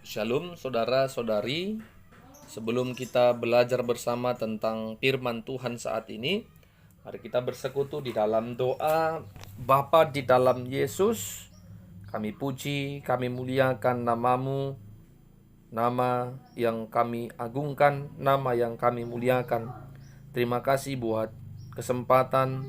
Shalom saudara-saudari. Sebelum kita belajar bersama tentang firman Tuhan saat ini, mari kita bersekutu di dalam doa. Bapa di dalam Yesus, kami puji, kami muliakan namamu, nama yang kami agungkan, nama yang kami muliakan. Terima kasih buat kesempatan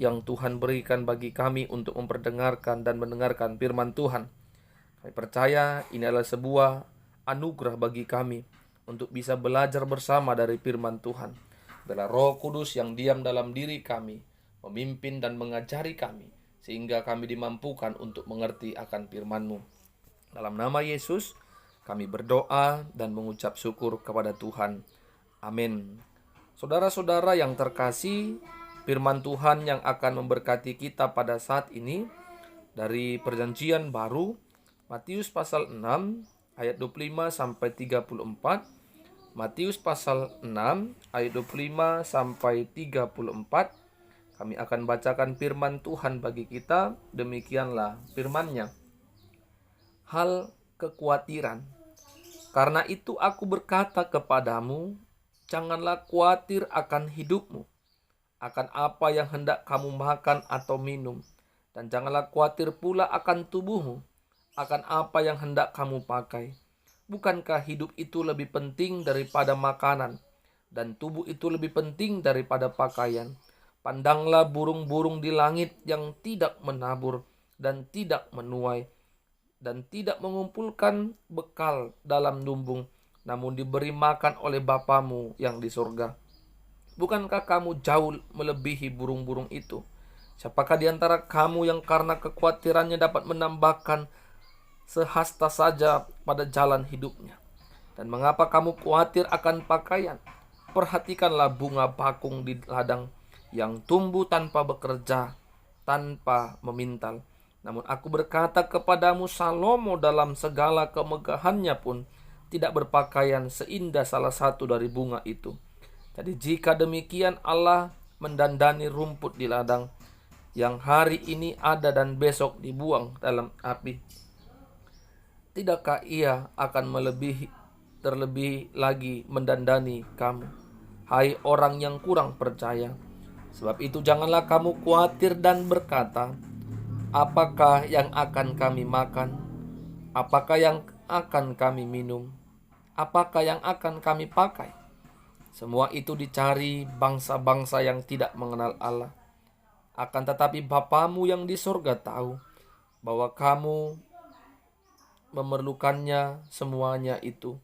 yang Tuhan berikan bagi kami untuk memperdengarkan dan mendengarkan firman Tuhan. Kami percaya ini adalah sebuah anugerah bagi kami untuk bisa belajar bersama dari firman Tuhan. Adalah Roh Kudus yang diam dalam diri kami, memimpin dan mengajari kami, sehingga kami dimampukan untuk mengerti akan firman-Mu. Dalam nama Yesus, kami berdoa dan mengucap syukur kepada Tuhan. Amin. Saudara-saudara yang terkasih, firman Tuhan yang akan memberkati kita pada saat ini dari Perjanjian Baru, Matius pasal 6 ayat 25 sampai 34. Matius pasal 6 ayat 25 sampai 34. Kami akan bacakan firman Tuhan bagi kita. Demikianlah firman-Nya. Hal kekhawatiran. Karena itu aku berkata kepadamu, janganlah khawatir akan hidupmu, akan apa yang hendak kamu makan atau minum, dan janganlah khawatir pula akan tubuhmu, akan apa yang hendak kamu pakai. Bukankah hidup itu lebih penting daripada makanan, dan tubuh itu lebih penting daripada pakaian? Pandanglah burung-burung di langit yang tidak menabur dan tidak menuai dan tidak mengumpulkan bekal dalam lumbung, namun diberi makan oleh Bapamu yang di surga. Bukankah kamu jauh melebihi burung-burung itu? Siapakah di antara kamu yang karena kekhawatirannya dapat menambahkan sehasta saja pada jalan hidupnya? Dan mengapa kamu khawatir akan pakaian? Perhatikanlah bunga bakung di ladang yang tumbuh tanpa bekerja, tanpa memintal. Namun aku berkata kepadamu, Salomo dalam segala kemegahannya pun tidak berpakaian seindah salah satu dari bunga itu. Jadi jika demikian Allah mendandani rumput di ladang yang hari ini ada dan besok dibuang dalam api, tidakkah ia akan terlebih lagi mendandani kamu, hai orang yang kurang percaya? Sebab itu janganlah kamu khawatir dan berkata, apakah yang akan kami makan? Apakah yang akan kami minum? Apakah yang akan kami pakai? Semua itu dicari bangsa-bangsa yang tidak mengenal Allah. Akan tetapi Bapamu yang di surga tahu bahwa kamu memerlukannya semuanya itu.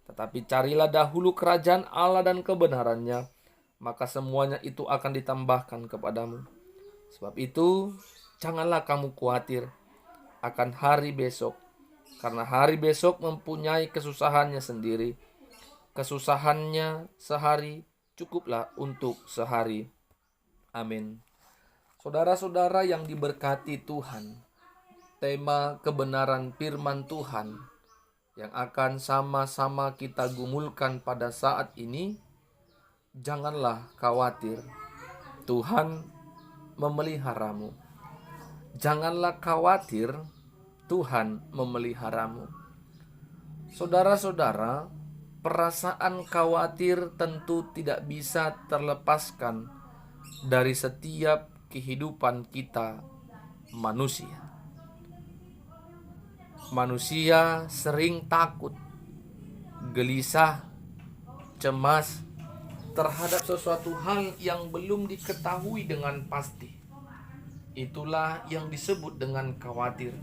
Tetapi carilah dahulu kerajaan Allah dan kebenarannya, maka semuanya itu akan ditambahkan kepadamu. Sebab itu janganlah kamu khawatir akan hari besok, karena hari besok mempunyai kesusahannya sendiri. Kesusahannya sehari cukuplah untuk sehari. Amin. Saudara-saudara yang diberkati Tuhan, tema kebenaran firman Tuhan yang akan sama-sama kita gumulkan pada saat ini, janganlah khawatir, Tuhan memeliharamu. Janganlah khawatir, Tuhan memeliharamu. Saudara-saudara, perasaan khawatir tentu tidak bisa terlepaskan dari setiap kehidupan kita manusia. Manusia sering takut, gelisah, cemas terhadap sesuatu hal yang belum diketahui dengan pasti. Itulah yang disebut dengan khawatir.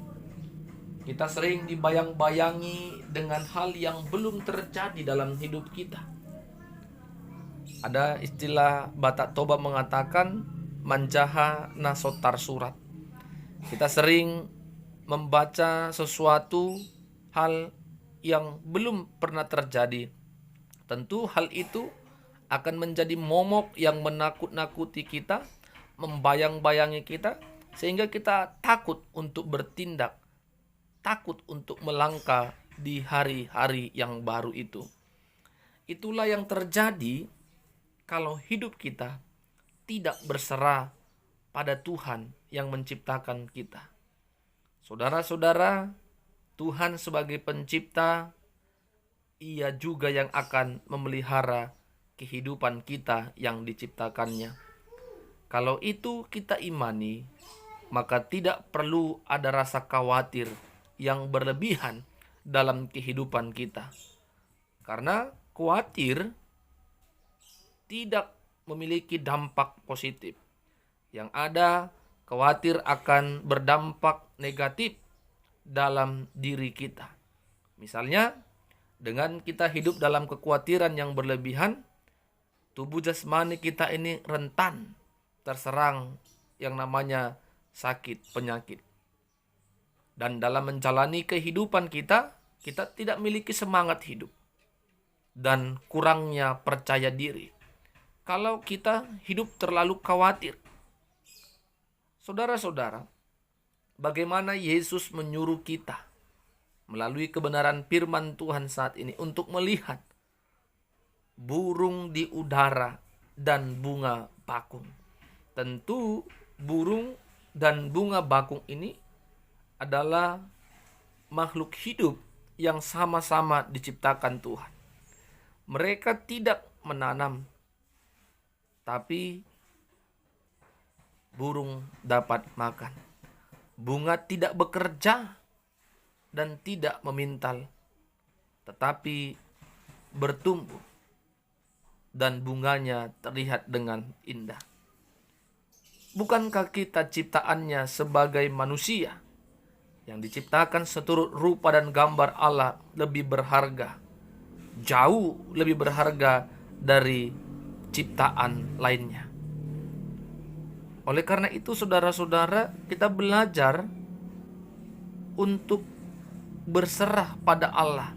Kita sering dibayang-bayangi dengan hal yang belum terjadi dalam hidup kita. Ada istilah Batak Toba mengatakan manjaha nasotar surat. Kita sering membaca sesuatu hal yang belum pernah terjadi. Tentu hal itu akan menjadi momok yang menakut-nakuti kita, membayang-bayangi kita, sehingga kita takut untuk bertindak, takut untuk melangkah di hari-hari yang baru itu. Itulah yang terjadi kalau hidup kita tidak berserah pada Tuhan yang menciptakan kita. Saudara-saudara, Tuhan sebagai pencipta Ia juga yang akan memelihara kehidupan kita yang diciptakannya. Kalau itu kita imani, maka tidak perlu ada rasa khawatir yang berlebihan dalam kehidupan kita. Karena khawatir tidak memiliki dampak positif. Yang ada, khawatir akan berdampak negatif dalam diri kita. Misalnya, dengan kita hidup dalam kekhawatiran yang berlebihan, tubuh jasmani kita ini rentan terserang yang namanya sakit, penyakit. Dan dalam menjalani kehidupan kita tidak memiliki semangat hidup dan kurangnya percaya diri kalau kita hidup terlalu khawatir. Saudara-saudara, bagaimana Yesus menyuruh kita melalui kebenaran firman Tuhan saat ini untuk melihat burung di udara dan bunga bakung. Tentu burung dan bunga bakung ini adalah makhluk hidup yang sama-sama diciptakan Tuhan. Mereka tidak menanam, tapi burung dapat makan. Bunga tidak bekerja dan tidak memintal, tetapi bertumbuh dan bunganya terlihat dengan indah. Bukankah kita ciptaannya sebagai manusia yang diciptakan seturut rupa dan gambar Allah lebih berharga, jauh lebih berharga dari ciptaan lainnya? Oleh karena itu, saudara-saudara, kita belajar untuk berserah pada Allah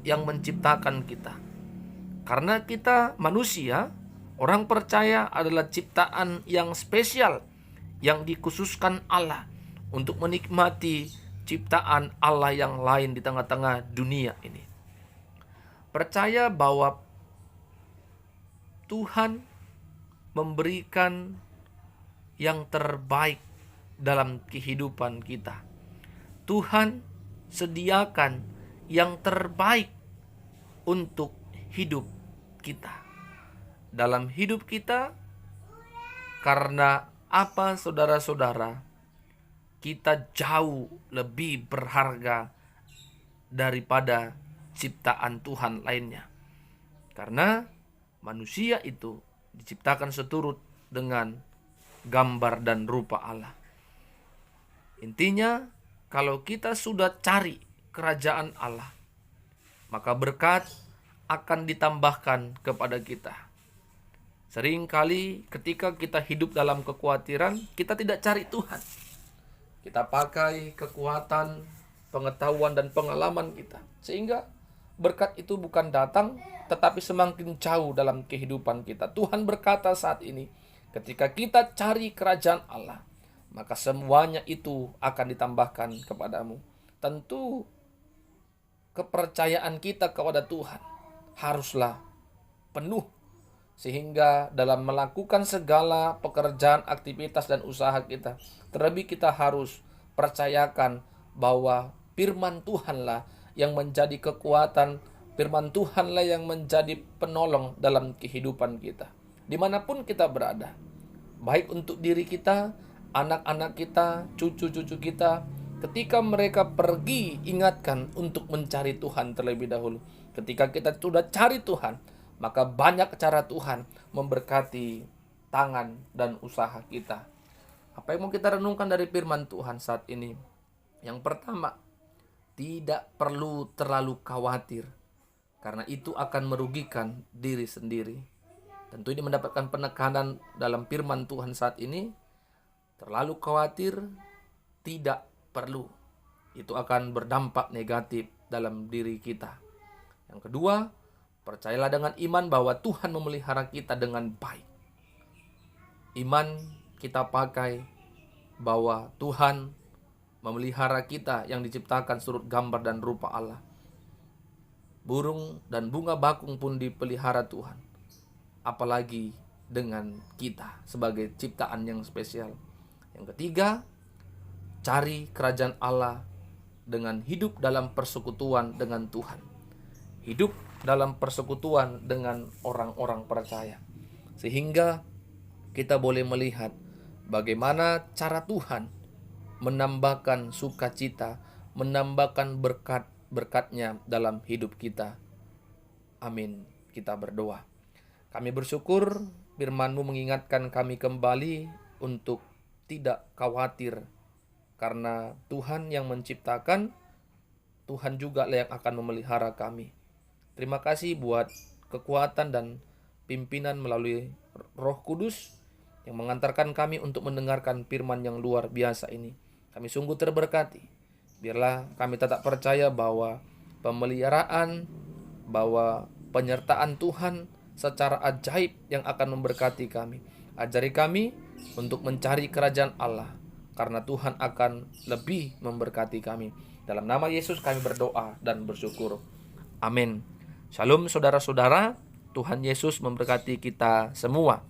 yang menciptakan kita. Karena kita manusia, orang percaya adalah ciptaan yang spesial yang dikhususkan Allah untuk menikmati ciptaan Allah yang lain di tengah-tengah dunia ini. Percaya bahwa Tuhan memberikan yang terbaik dalam kehidupan kita. Tuhan sediakan yang terbaik untuk hidup kita. Dalam hidup kita, karena apa, saudara-saudara? Kita jauh lebih berharga daripada ciptaan Tuhan lainnya. Karena manusia itu diciptakan seturut dengan gambar dan rupa Allah. Intinya, kalau kita sudah cari kerajaan Allah, maka berkat akan ditambahkan kepada kita. Seringkali ketika kita hidup dalam kekhawatiran, kita tidak cari Tuhan. Kita pakai kekuatan, pengetahuan, dan pengalaman kita. Sehingga berkat itu bukan datang, tetapi semakin jauh dalam kehidupan kita. Tuhan berkata saat ini, ketika kita cari kerajaan Allah, maka semuanya itu akan ditambahkan kepadamu. Tentu kepercayaan kita kepada Tuhan haruslah penuh, sehingga dalam melakukan segala pekerjaan, aktivitas, dan usaha kita, terlebih kita harus percayakan bahwa firman Tuhanlah yang menjadi kekuatan, firman Tuhanlah yang menjadi penolong dalam kehidupan kita. Dimanapun kita berada, baik untuk diri kita, anak-anak kita, cucu-cucu kita, ketika mereka pergi, ingatkan untuk mencari Tuhan terlebih dahulu. Ketika kita sudah cari Tuhan, maka banyak cara Tuhan memberkati tangan dan usaha kita. Apa yang mau kita renungkan dari firman Tuhan saat ini? Yang pertama, tidak perlu terlalu khawatir, karena itu akan merugikan diri sendiri. Tentu ini mendapatkan penekanan dalam firman Tuhan saat ini. Terlalu khawatir tidak perlu. Itu akan berdampak negatif dalam diri kita. Yang kedua, percayalah dengan iman bahwa Tuhan memelihara kita dengan baik. Iman kita pakai bahwa Tuhan memelihara kita yang diciptakan surut gambar dan rupa Allah. Burung dan bunga bakung pun dipelihara Tuhan. Apalagi dengan kita sebagai ciptaan yang spesial. Yang ketiga, cari kerajaan Allah dengan hidup dalam persekutuan dengan Tuhan. hidup dalam persekutuan dengan orang-orang percaya. Sehingga kita boleh melihat bagaimana cara Tuhan menambahkan sukacita, menambahkan berkat-berkatnya dalam hidup kita. Amin. Kita berdoa. Kami bersyukur firman-Mu mengingatkan kami kembali untuk tidak khawatir, karena Tuhan yang menciptakan, Tuhan juga yang akan memelihara kami. Terima kasih buat kekuatan dan pimpinan melalui Roh Kudus yang mengantarkan kami untuk mendengarkan firman yang luar biasa ini. Kami sungguh terberkati. Biarlah kami tetap percaya bahwa pemeliharaan, bahwa penyertaan Tuhan secara ajaib yang akan memberkati kami. Ajari kami untuk mencari kerajaan Allah, karena Tuhan akan lebih memberkati kami. Dalam nama Yesus kami berdoa dan bersyukur. Amin. Shalom saudara-saudara, Tuhan Yesus memberkati kita semua.